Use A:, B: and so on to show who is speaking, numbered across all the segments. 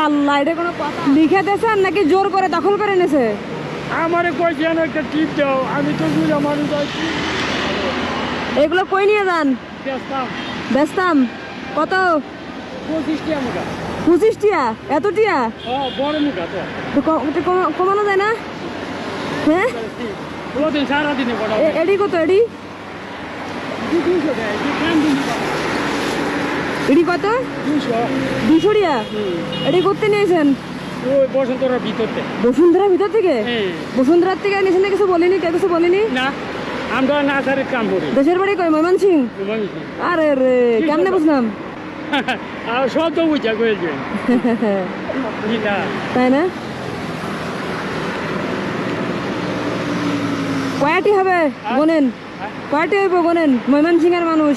A: আল্লাহ, এটা কোনো কথা? লিখে দিয়েছেন নাকি জোর করে দখল করে এনেছে?
B: আমারে কইছে একটা টিপ দাও, আমি তো বুঝা মানুষ আছি।
A: এগুলো কই নিয়ে যান?
B: ব্যস্তাম
A: বেচতাম কত?
B: 25 টাকা মুখা।
A: 25 টিয়া? এত টিয়া?
B: বড় মুখা তো
A: একটু কমানো যায় না? হ্যাঁ,
B: ওদিন সারাদিনে বড়
A: এডি কত? এডি
B: 200 দেয়,
A: এডি কত? 200 টিয়া? এডি করতে নিয়েছেন?
B: ওই বসন্তরার ভিতরতে।
A: বসুন্ধরার ভিতর থেকে?
B: হ্যাঁ।
A: বসুন্ধরার থেকে নিয়েছেন? কিছু বলিনি? কেউ কিছু বলিনি?
B: না, আমরা নাচারের কাম করি।
A: দেশের বাড়ি কই? ময়মনসিং? আরে রে, কেমনে বুঝলাম?
B: আর সব তো বুঝা কয়েছে।
A: তাই না? কয়টি হবে গোনেন? কয়টি হইব গোনেন? ময়মনসিং এর মানুষ।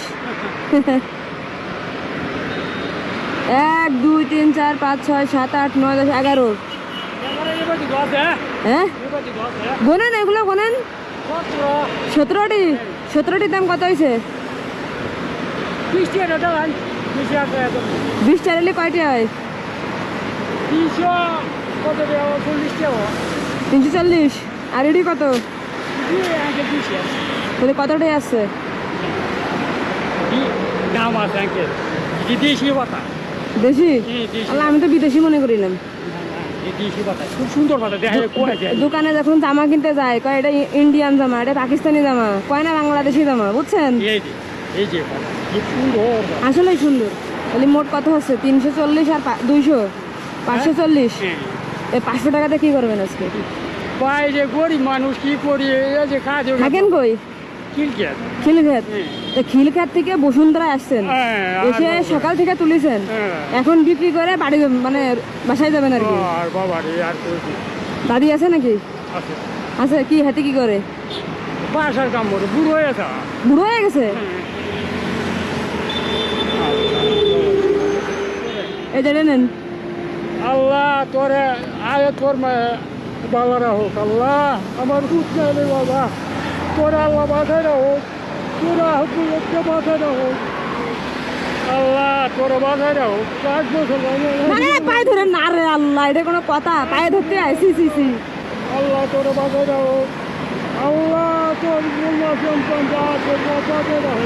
A: 1 2 3 4 5 6 7 8 9 10 11। হ্যাঁ, গোনেন, এগুলো গোনেন। 17টি? 17টির দাম কত হয়েছে?
B: 20
A: চাইলে কয়টি হয়? 340। আর এটি কত? তাহলে কতটাই আসছে?
B: দাম আছে আঙ্কেল, দেশি পাতা।
A: দেশি? আল্লাহ, আমি তো বিদেশি মনে করিলাম।
B: দেশি পাতা খুব সুন্দর পাতা, দেখা যায়।
A: দোকানে যখন জামা কিনতে যায় কয় এটা ইন্ডিয়ান জামা, এটা পাকিস্তানি জামা, কয় না বাংলাদেশি জামা, বুঝছেন?
B: এই যে পাতা খুব সুন্দর,
A: আসলেই সুন্দর। তাহলে মোট কত হচ্ছে? 340 আর 200, 540। এই 500 টাকাতে কি করবেন আজকে?
B: বাইরে গরিব মানুষ কি করি, এই যে কাজ
A: থাকেন কই?
B: ক্রিকেট।
A: খিলক্ষেত? খিলক্ষেত থেকে বসুন্ধরা আসছেন, এসে সকাল থেকে তুলেছেন, এখন বিক্রি করে বাড়ি মানে বাসায় যাবেন আর কি?
B: আর বাবা রে, আর
A: দাদি আছে নাকি? আছে। কি হাতে কি করে?
B: বাসার কাম করে, বুড়ো হয়ে গেছে।
A: বুড়ো হয়ে গেছে? এই যে নেন।
B: আল্লাহ তোরে আয়, তোর বাবারা হোক। আল্লাহ আমার হুট নাই রে বাবা, তোরা আল্লাহ বাসায় হোক, তোরা বাসায় হোক। আল্লাহ তোরা বাসায় হোক। 5 বছর
A: পায়ে ধরেন না রে আল্লাহ, এটা কোনো কথা? পায়ে ধরতে আইসি সি।
B: আল্লাহ তোরা বাসায় হোক। আল্লাহ তোর সন্তান বাসায় হোক।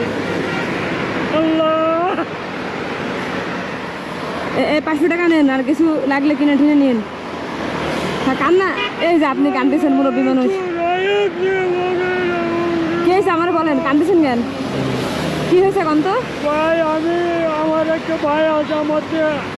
B: আল্লাহ
A: 500 টাকা নেন, আর কিছু লাগলে কিনে ঠিনে নিন। হ্যাঁ, কান্না? এই যে আপনি কান্দিছেন, মুরব্বী মানুষ। কি হয়েছে আমার বলেন, কান্দিছেন কেন? কি হয়েছে কন্ত?
B: ভাই, আমার একটা ভাই আছে, আমার